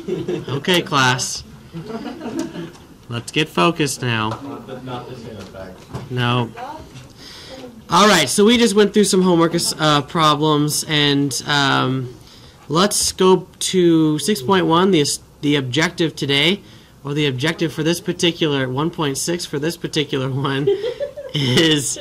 Okay, class. Let's get focused now. Not the same effect. No. All right, so we just went through some homework problems, and let's go to 6.1, the objective today, or the objective for this particular 1.6 for this particular one is,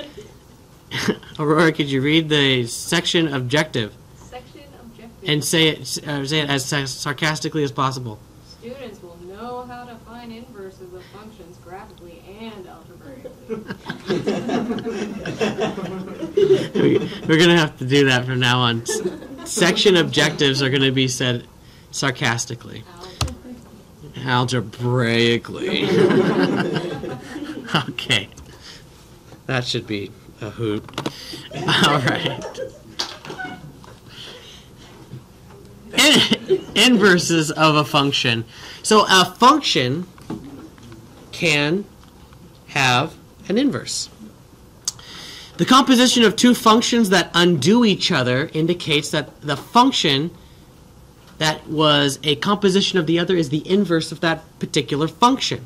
Aurora, could you read the section objective? Section objective. And say it as sarcastically as possible. Students will know how to find inverses of functions graphically and algebraically. We're going to have to do that from now on. Section objectives are going to be said sarcastically. Algebraically. Okay. That should be a hoot. All right. Inverses of a function. So a function can have an inverse. The composition of two functions that undo each other indicates that the function that was a composition of the other is the inverse of that particular function.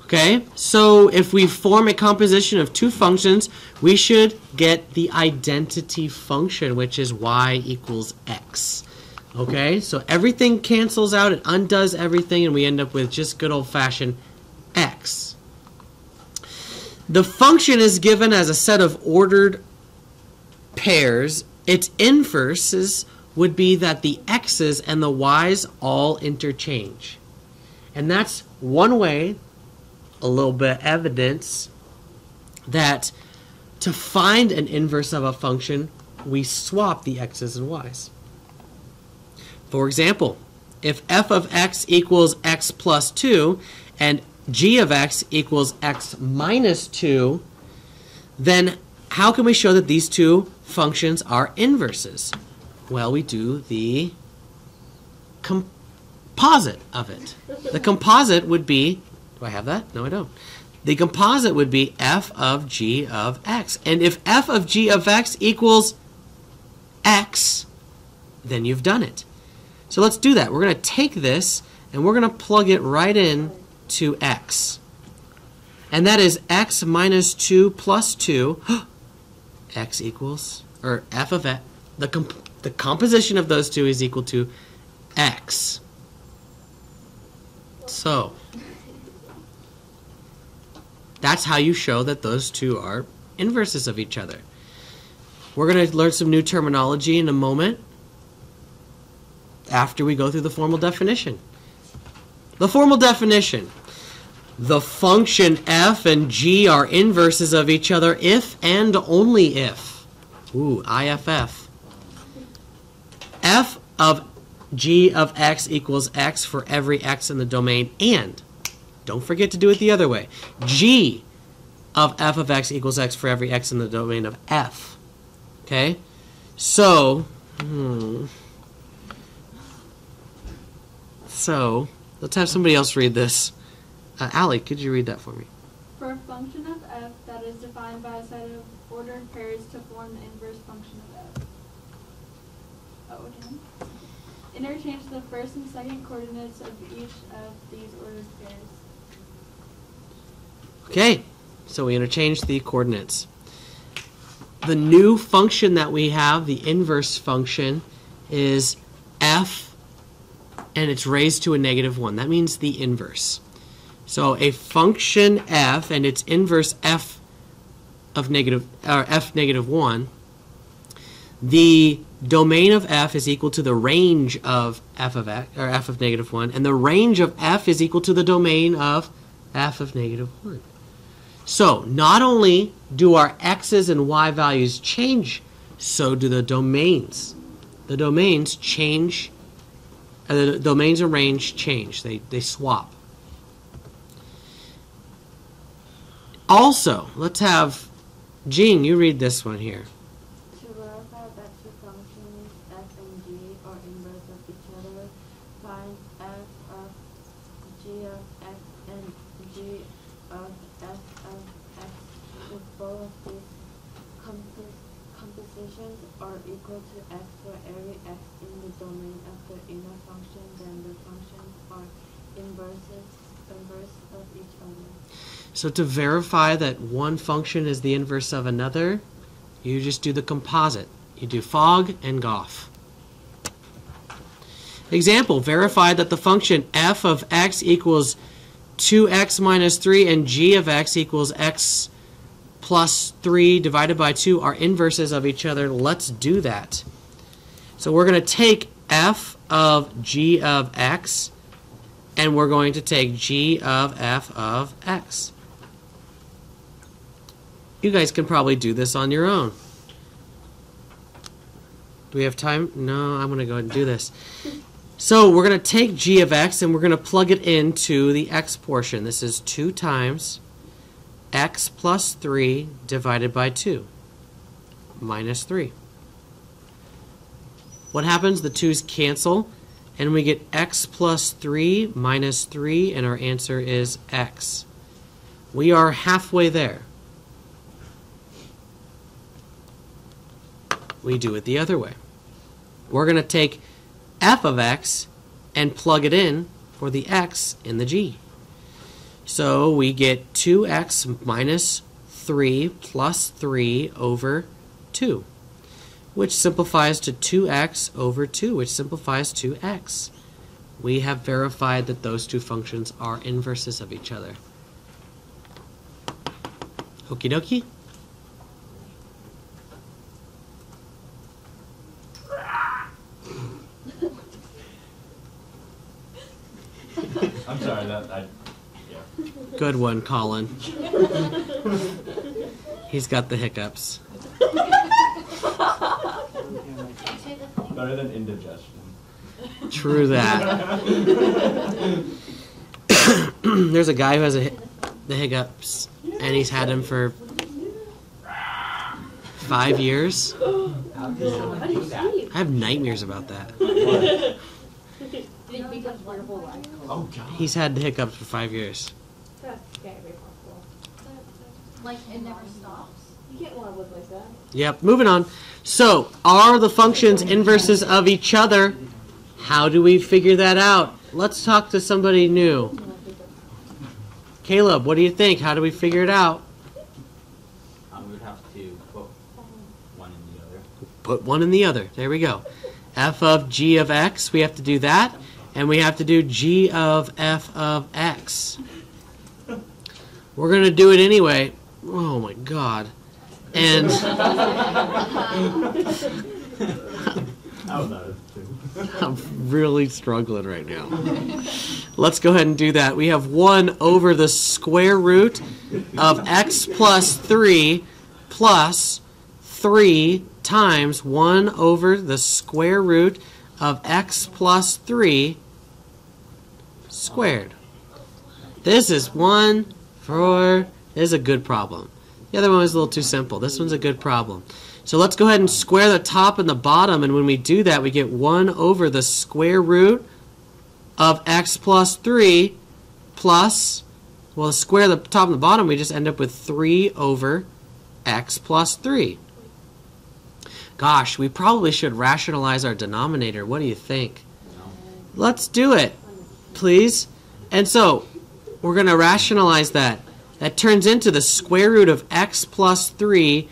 Okay, so if we form a composition of two functions, we should get the identity function, which is y equals x. Okay, so everything cancels out, it undoes everything, and we end up with just good old-fashioned x. The function is given as a set of ordered pairs. Its inverses would be that the x's and the y's all interchange. And that's one way, a little bit of evidence, that to find an inverse of a function, we swap the x's and y's. For example, if f of x equals x plus 2 and g of x equals x minus 2, then how can we show that these two functions are inverses? Well, we do the composite of it. The composite would be, do I have that? No, I don't. The composite would be f of g of x. And if f of g of x equals x, then you've done it. So let's do that. We're going to take this and we're going to plug it right in to x. And that is x minus 2 plus 2. X equals, or f of x, the composition of those two is equal to x. So that's how you show that those two are inverses of each other. We're going to learn some new terminology in a moment after we go through the formal definition. The formal definition. The function f and g are inverses of each other if and only if. Ooh, IFF. F of g of x equals x for every x in the domain, and don't forget to do it the other way. G of f of x equals x for every x in the domain of f. Okay? So, So, let's have somebody else read this. Allie, could you read that for me? For a function of f that is defined by a set of ordered pairs to form the inverse function of f. Oh, again. Interchange the first and second coordinates of each of these ordered pairs. Okay, so we interchange the coordinates. The new function that we have, the inverse function, is f and it's raised to a -1. That means the inverse. So a function f and its inverse f of f -1, the domain of f is equal to the range of f of x, or f of -1, and the range of f is equal to the domain of f of -1. So not only do our x's and y values change, so do the domains. The domains change. The domains and range change. They swap. Also, let's have Jean, you read this one here. To verify that two functions f and g are inverse of each other, find f of g of x and g of f of x with both of these compositions are equal to x for every x in the domain of the inner function, then the functions are inverse of each other. So to verify that one function is the inverse of another, you just do the composite. You do Fogg and Goff. Example, verify that the function f of x equals 2x minus 3 and g of x equals x plus 3 divided by 2 are inverses of each other. Let's do that. So we're going to take f of g of x, and we're going to take g of f of x. You guys can probably do this on your own. Do we have time? No, I'm going to go ahead and do this. So we're going to take g of x and we're going to plug it into the x portion. This is 2 times x plus 3 divided by 2 minus 3. What happens? The 2's cancel and we get x plus 3 minus 3 and our answer is x. We are halfway there. We do it the other way. We're going to take f of x and plug it in for the x in the g. So we get 2x minus 3 plus 3 over 2, which simplifies to 2x over 2, which simplifies to x. We have verified that those two functions are inverses of each other. Okie dokie? I'm sorry, yeah. Good one, Colin. He's got the hiccups. Better than indigestion. True that. There's a guy who has the hiccups, and he's had them for 5 years. How does someone do that? I have nightmares about that. Oh, God. He's had the hiccups for 5 years. That can't be possible. Like, it never stops? You can't want to live like that. Yep, moving on. So, are the functions inverses of each other? How do we figure that out? Let's talk to somebody new. Caleb, what do you think? How do we figure it out? We would have to put one in the other. Put one in the other. There we go. F of g of x, we have to do that. And we have to do g of f of x. We're going to do it anyway. Oh my God. And I'm really struggling right now. Let's go ahead and do that. We have 1 over the square root of x plus 3 plus 3 times 1 over the square root of x plus 3 squared. This is this is a good problem. The other one was a little too simple. This one's a good problem. So let's go ahead and square the top and the bottom, and when we do that, we get 1 over the square root of x plus 3 plus, well, square the top and the bottom, we just end up with 3 over x plus 3. Gosh, we probably should rationalize our denominator. What do you think? Let's do it, please. And so, we're going to rationalize that. That turns into the square root of x plus 3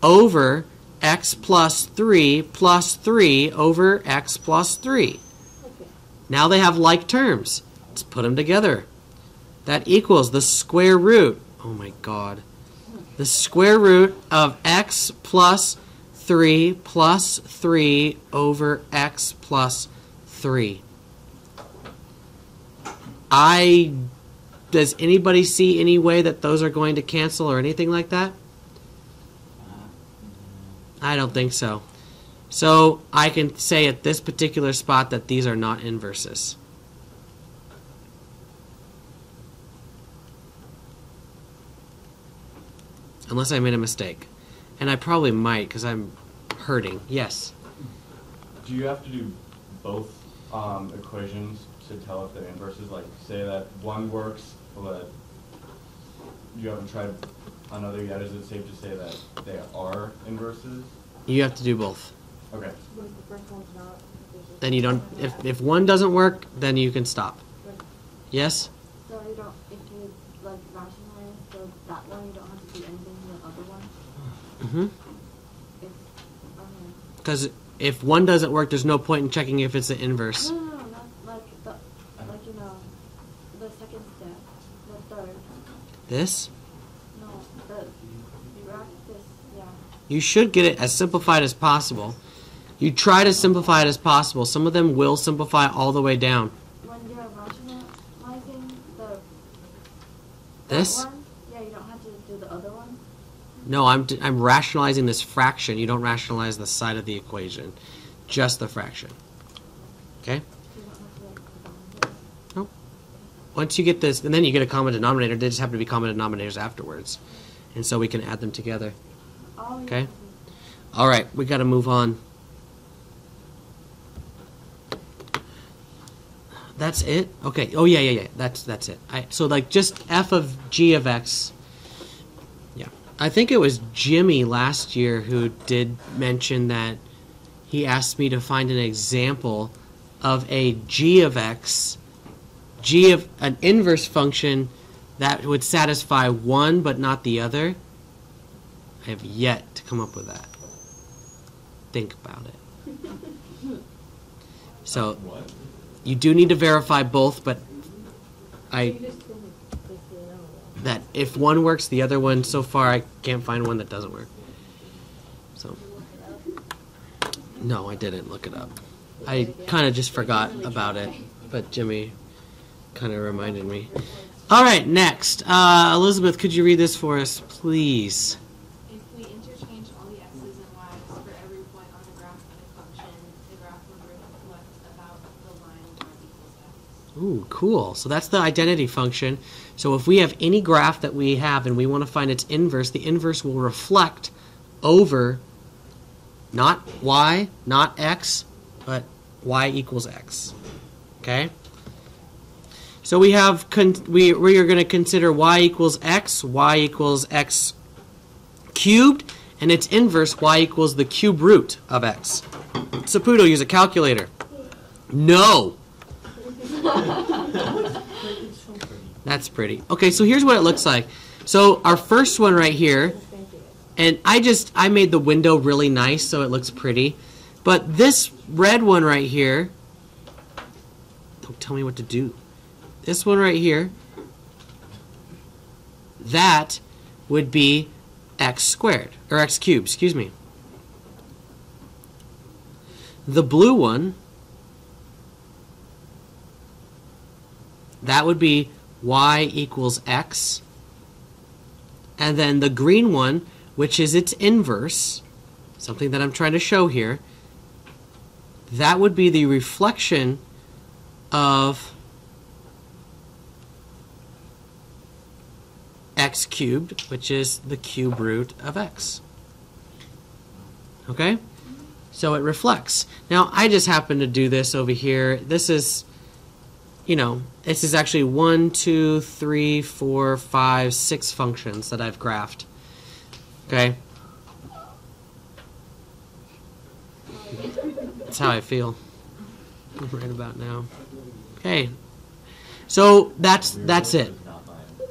over x plus 3 plus 3 over x plus 3. Now they have like terms. Let's put them together. That equals the square root. Oh my God. The square root of x plus 3 plus 3 over x plus 3. Does anybody see any way that those are going to cancel or anything like that? I don't think so. So I can say at this particular spot that these are not inverses. Unless I made a mistake. And I probably might because I'm hurting. Yes? Do you have to do both equations to tell if they're inverses? Like, say that one works, but you haven't tried another yet. Is it safe to say that they are inverses? You have to do both. Okay. What if the first one's not? Then you don't. If one doesn't work, then you can stop. Yes. So you don't, if you like rationalize that one, you don't have to do anything to the other one. Mm-hmm. It's Because if one doesn't work, there's no point in checking if it's the inverse. no, not like the the second step, the third. This. No, the graph this, yeah. You should get it as simplified as possible. You try to simplify it as possible. Some of them will simplify all the way down. When you're rationalizing This? that one, yeah, you don't have to do the other one. No, I'm rationalizing this fraction. You don't rationalize the side of the equation, just the fraction. Okay? You don't have to like combine this. Nope. Once you get this, and then you get a common denominator. They just happen to be common denominators afterwards, and so we can add them together. Oh, yeah. Okay. All right, we got to move on. That's it? Okay. Oh, yeah. That's it. So, like, just f of g of x. Yeah. I think it was Jimmy last year who did mention that he asked me to find an example of a g of x, g of an inverse function that would satisfy one but not the other. I have yet to come up with that. Think about it. So, What? you do need to verify both, but that if one works, the other one, so far I can't find one that doesn't work. So, no, I didn't look it up. I kind of just forgot about it, but Jimmy kind of reminded me. All right, next. Elizabeth, could you read this for us, please? If we interchange all the x's and y's for every point on the graph of a function, the graph would reflect about the line y equals x. Ooh, cool. So that's the identity function. So if we have any graph that we have and we want to find its inverse, the inverse will reflect over not y, not x, but y equals x. Okay? So we have we are going to consider y equals x cubed, and its inverse y equals the cube root of x. Saputo, use a calculator. No. That's pretty. Okay, so here's what it looks like. So our first one right here, and I made the window really nice so it looks pretty. But this red one right here, don't tell me what to do. This one right here, that would be x squared, or x cubed, excuse me. The blue one, that would be y equals x. And then the green one, which is its inverse, something that I'm trying to show here, that would be the reflection of x cubed, which is the cube root of x. Okay? So it reflects. Now, I just happen to do this over here. This is, this is actually 1, 2, 3, 4, 5, 6 functions that I've graphed. Okay? That's how I feel right about now. Okay. So that's it.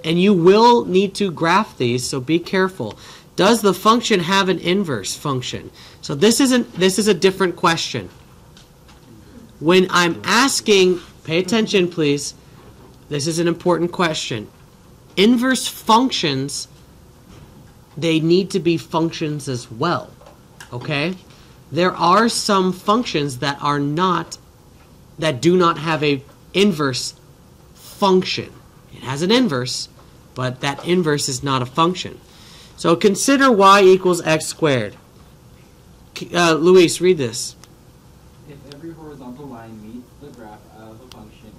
And you will need to graph these, so be careful. Does the function have an inverse function? So this is a different question. When I'm asking, pay attention please, this is an important question. Inverse functions, they need to be functions as well. Okay? There are some functions that do not have a inverse function. It has an inverse, but that inverse is not a function. So consider y equals x squared. Luis, read this. If every horizontal line meets the graph of a function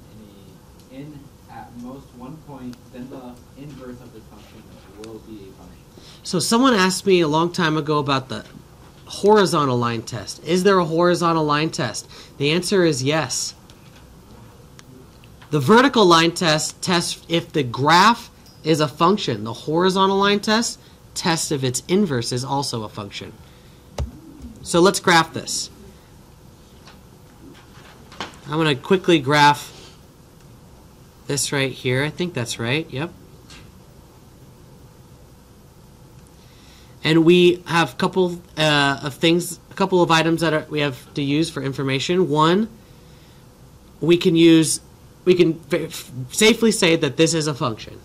in at most one point, then the inverse of the function will be a function. So someone asked me a long time ago about the horizontal line test. Is there a horizontal line test? The answer is yes. The vertical line test tests if the graph is a function. The horizontal line test tests if its inverse is also a function. So let's graph this. I'm going to quickly graph this right here. I think that's right. Yep. And we have a couple of things, a couple of items that we have to use for information. One, we can safely say that this is a function,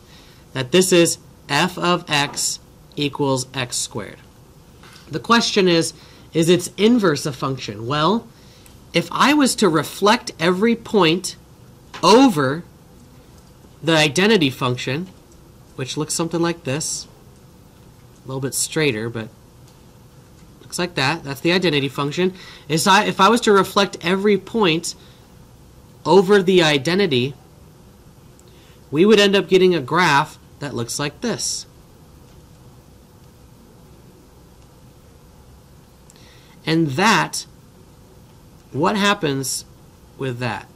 that this is f of x equals x squared. The question is its inverse a function? Well, if I was to reflect every point over the identity function, which looks something like this, a little bit straighter, but looks like that. That's the identity function. If I was to reflect every point over the identity, we would end up getting a graph that looks like this. And that, what happens with that?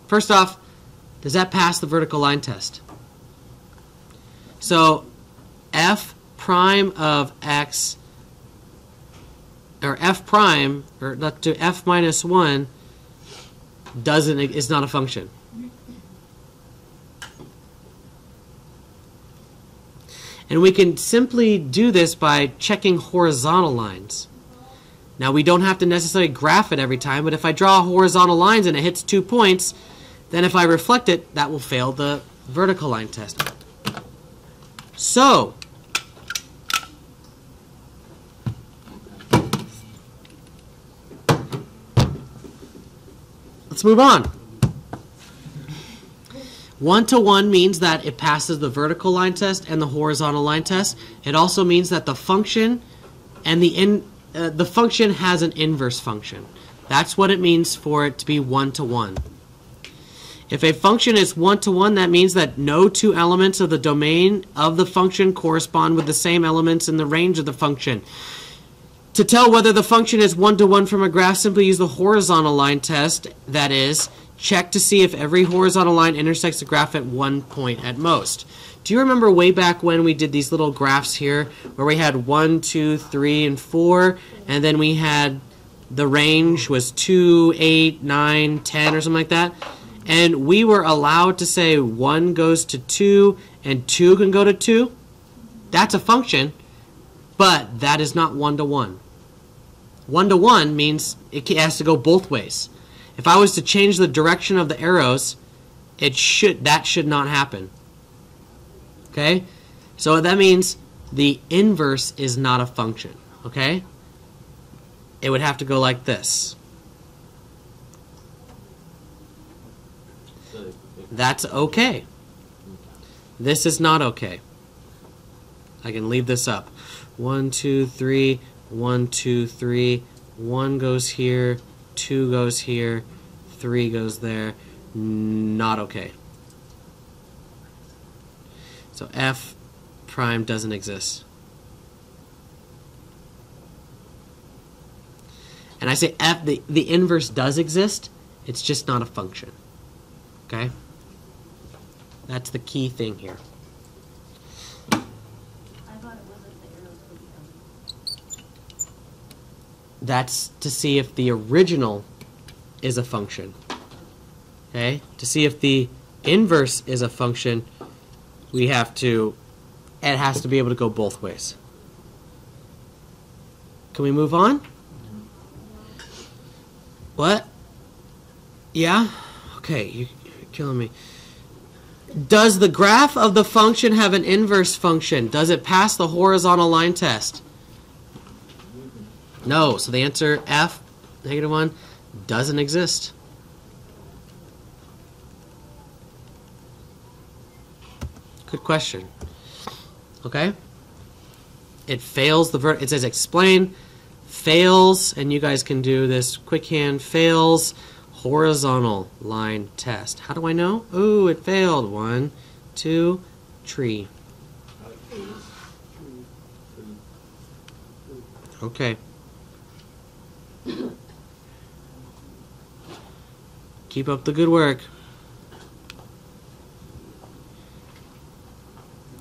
First off, does that pass the vertical line test? So f prime of x, or f prime, or not to f minus 1, is not a function. And we can simply do this by checking horizontal lines. Now we don't have to necessarily graph it every time, but if I draw horizontal lines and it hits 2 points, then if I reflect it, that will fail the vertical line test. So, let's move on. 1-to-1 means that it passes the vertical line test and the horizontal line test. It also means that the function and the function has an inverse function. That's what it means for it to be 1-to-1. If a function is 1-to-1, that means that no two elements of the domain of the function correspond with the same elements in the range of the function. To tell whether the function is 1-to-1 from a graph, simply use the horizontal line test. That is, check to see if every horizontal line intersects the graph at 1 point at most. Do you remember way back when we did these little graphs here where we had 1, 2, 3, and 4, and then we had the range was 2, 8, 9, 10 or something like that? And we were allowed to say 1 goes to 2 and 2 can go to 2. That's a function, but that is not 1-to-1. 1-to-1 means it has to go both ways. If I was to change the direction of the arrows, that should not happen. Okay? So that means the inverse is not a function. Okay? It would have to go like this. That's okay. This is not okay. I can leave this up. 1, 2, 3, 1, 2, 3. 1 goes here, 2 goes here, 3 goes there. Not okay. So f prime doesn't exist. And I say f, the inverse does exist, it's just not a function. Okay? That's the key thing here. I thought it wasn't the arrows for the elements. That's to see if the original is a function. Okay? To see if the inverse is a function, it has to be able to go both ways. Can we move on? What? Yeah? Okay, you're killing me. Does the graph of the function have an inverse function? Does it pass the horizontal line test? No. So the answer f, -1, doesn't exist. Good question. Okay? It fails it says explain, fails, and you guys can do this quick hand, fails horizontal line test. How do I know? Ooh, it failed. 1, 2, tree. Okay. Keep up the good work.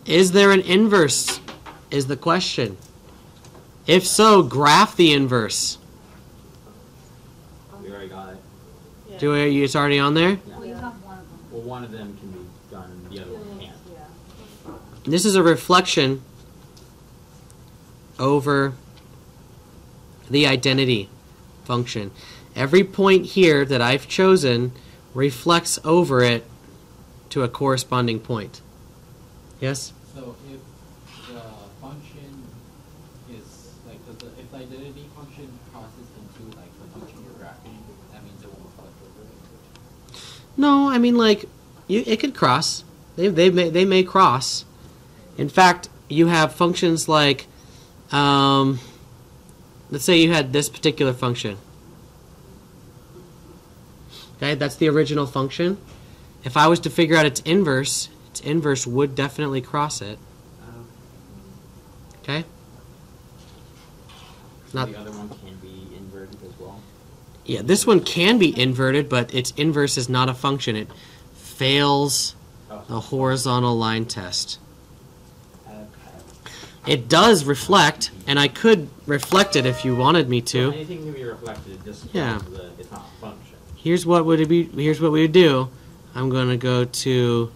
Is there an inverse? Is the question. If so, graph the inverse. We already got it. It's already on there? Well, you have one of them. Well, one of them can be done and the other one can't. Yeah. This is a reflection over the identity function. Every point here that I've chosen reflects over it to a corresponding point. Yes? So if the function is like if the identity function crosses into like the function you're graphing, that means it won't reflect over it. No, I mean like it could cross. They may cross. In fact, you have functions like let's say you had this particular function. Okay, that's the original function. If I was to figure out its inverse would definitely cross it. Okay? So Not, the other one can be inverted as well. yeah, this one can be inverted, but its inverse is not a function. It fails the horizontal line test. Okay. It does reflect, and I could reflect it if you wanted me So to. anything can be reflected, just Yeah. it's not a function. Here's what would it be. Here's what we would do. I'm going to go to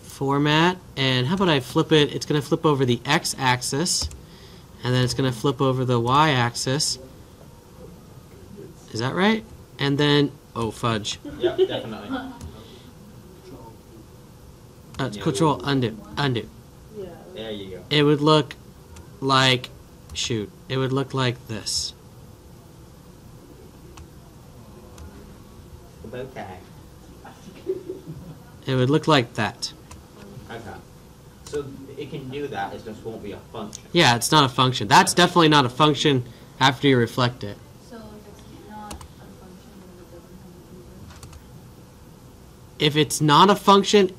Format, and how about I flip it? It's going to flip over the x-axis, and then it's going to flip over the y-axis. Is that right? And then, oh fudge. Yep, definitely. Control undo. There you go. It would look like, shoot, it would look like this. The bow tie. It would look like that. Okay. So it can do that, it just won't be a function. Yeah, it's not a function. That's definitely not a function after you reflect it. So if it's not a function, then it doesn't have an inverse. If it's not a function,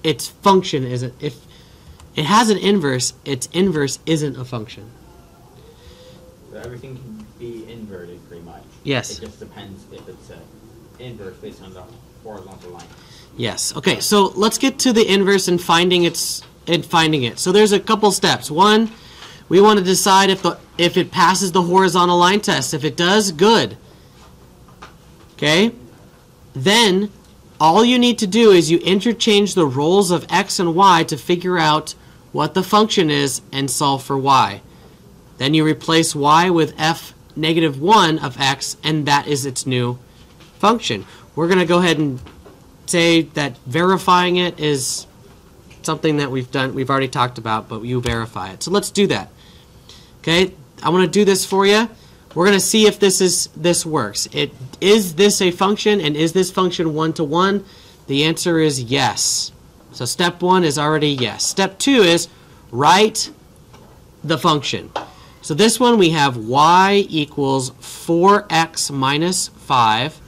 its function isn't. If it has an inverse, its inverse isn't a function. So everything can be inverted pretty much. Yes. It just depends if it's an inverse based on the horizontal line. Yes. Okay, so let's get to the inverse and finding it. So there's a couple steps. One, we want to decide if it passes the horizontal line test. If it does, good. Okay? Then all you need to do is you interchange the roles of x and y to figure out what the function is and solve for y. Then you replace y with f negative 1 of x, and that is its new function. We're going to go ahead and say that verifying it is something that we've already talked about, but you verify it. So let's do that. Okay, I want to do this for you. We're going to see if this works. Is this a function, and is this function one-to-one? The answer is yes. So step 1 is already yes. Step 2 is write the function. So this one we have y equals 4x minus 5.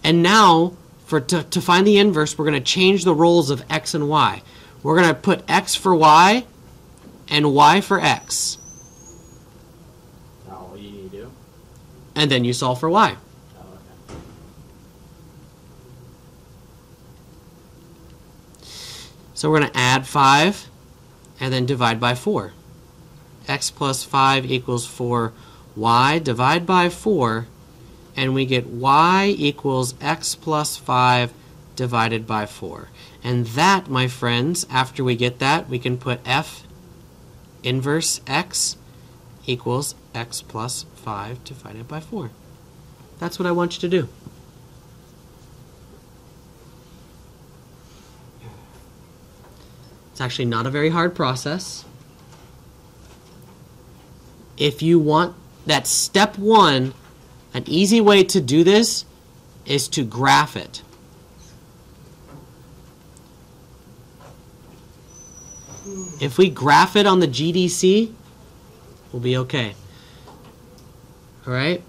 And now, to find the inverse, we're going to change the roles of x and y. We're going to put x for y and y for x. That's all you need to do. And then you solve for y. Oh, okay. So we're going to add 5 and then divide by 4. X plus 5 equals 4y. Divide by 4, and we get y equals x plus 5 divided by 4. And that, my friends, after we get that, we can put f inverse x equals x plus 5 divided by 4. That's what I want you to do. It's actually not a very hard process. If you want that step 1, an easy way to do this is to graph it. If we graph it on the GDC, we'll be okay. All right?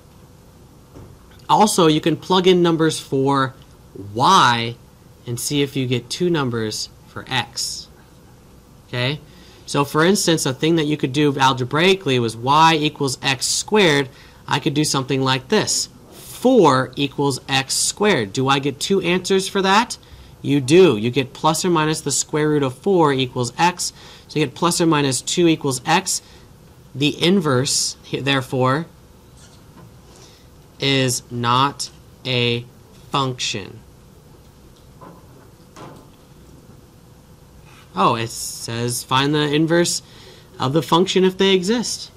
Also, you can plug in numbers for y and see if you get 2 numbers for x. Okay? So for instance, a thing that you could do algebraically was y equals x squared. I could do something like this. 4 equals x squared. Do I get 2 answers for that? You do. You get plus or minus the square root of 4 equals x. So you get plus or minus 2 equals x. The inverse, therefore, is not a function. Oh, it says find the inverse of the function if they exist.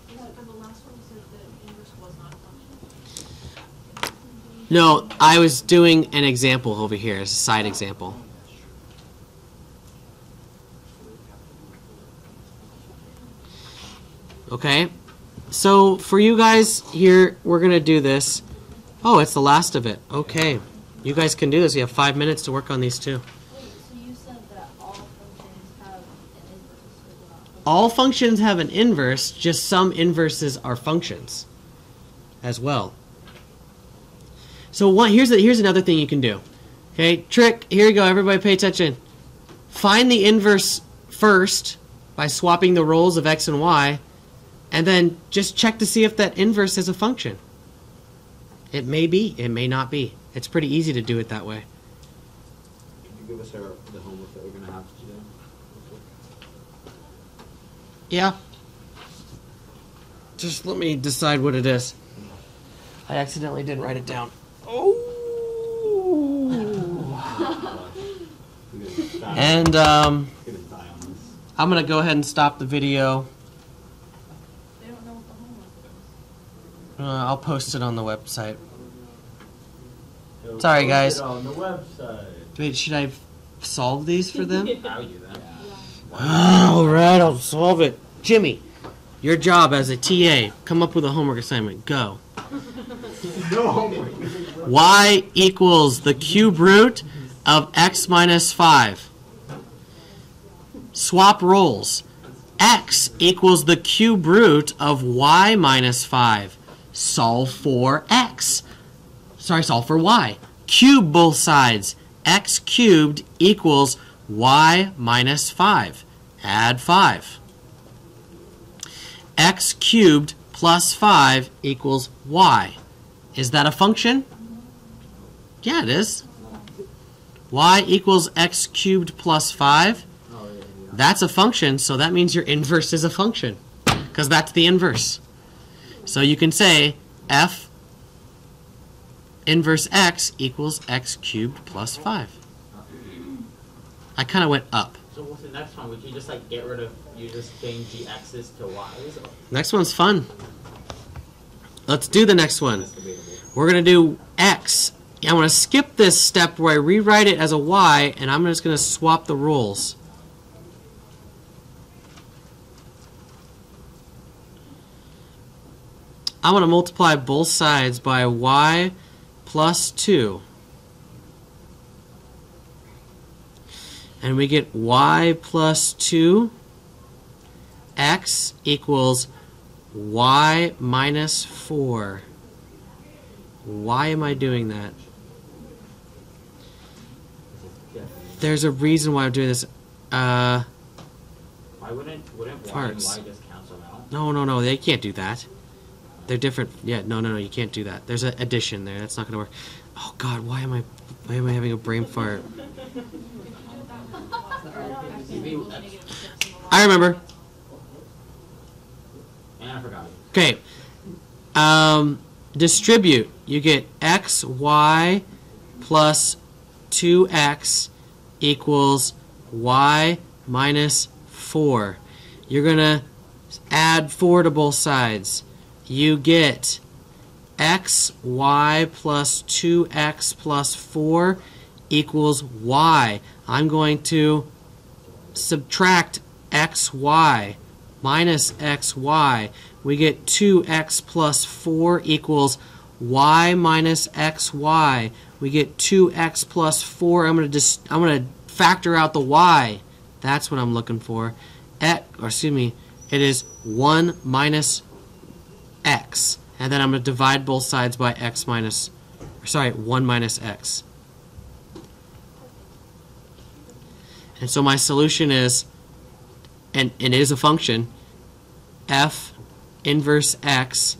For the last one, you said the inverse was not a function. No, I was doing an example over here, as a side example. Okay, so for you guys here, we're going to do this. Oh, it's the last of it. Okay, you guys can do this. You have 5 minutes to work on these two. Wait, so you said that all functions have an inverse, but they're not functions? All functions have an inverse, just some inverses are functions as well. So here's another thing you can do. Okay, trick, here you go, everybody pay attention. Find the inverse first by swapping the roles of x and y, and then just check to see if that inverse is a function. It may be, it may not be. It's pretty easy to do it that way. Could you give us the homework that we're going to have to do? Yeah. Just let me decide what it is. I accidentally didn't write it down. Oh. And Gonna die on this. I'm gonna go ahead and stop the video. They don't know what the homework is. I'll post it on the website. It'll Sorry, post guys. it on the website. Wait, should I solve these for them? How you then? All right, I'll solve it. Jimmy, your job as a TA, come up with a homework assignment. Go. No homework. Y equals the cube root of x minus 5. Swap roles. X equals the cube root of y minus 5. Solve for x. Sorry, solve for y. Cube both sides. X cubed equals y minus 5. Add 5. X cubed plus 5 equals y. Is that a function? Yeah, it is. Y equals x cubed plus 5. Oh, yeah. That's a function, so that means your inverse is a function, because that's the inverse. So you can say f inverse x equals x cubed plus 5. I kind of went up. So what's the next one? Would you just like get rid of, you just change the x's to y's? Or Next one's fun. Let's do the next one. that's debatable. We're going to do x. I'm going to skip this step where I rewrite it as a y, and I'm just going to swap the roles. I'm going to multiply both sides by y plus 2. And we get y plus 2, x equals y minus 4. Why am I doing that? There's a reason why I'm doing this. Why wouldn't y and Farts. y just cancel out? No, they can't do that. They're different. Yeah, no, you can't do that. There's an addition there. That's not going to work. Oh God, why am I having a brain fart? I remember. And I forgot. Okay. Distribute. You get x, y plus 2x equals y minus 4. You're going to add 4 to both sides. You get x, y plus 2x plus 4 equals y. I'm going to subtract xy minus xy. We get 2x plus 4 equals y minus xy. We get 2x plus 4. I'm going to factor out the y. That's what I'm looking for. It is 1 minus x. And then I'm going to divide both sides by 1 minus x. And so my solution is, and it is a function, f inverse x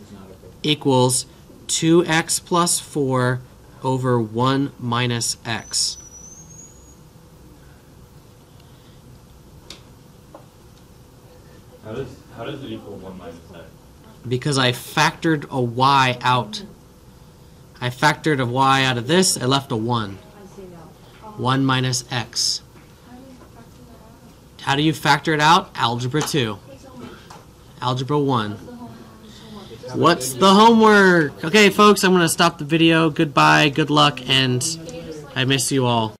equals 2x plus 4 over 1 minus x. How How does it equal 1 minus x? Because I factored a y out. I factored a y out of this, I left a 1. 1 minus x. How do you factor it out? Algebra 2. Algebra 1. What's the homework? Okay, folks, I'm going to stop the video. Goodbye, good luck, and I miss you all.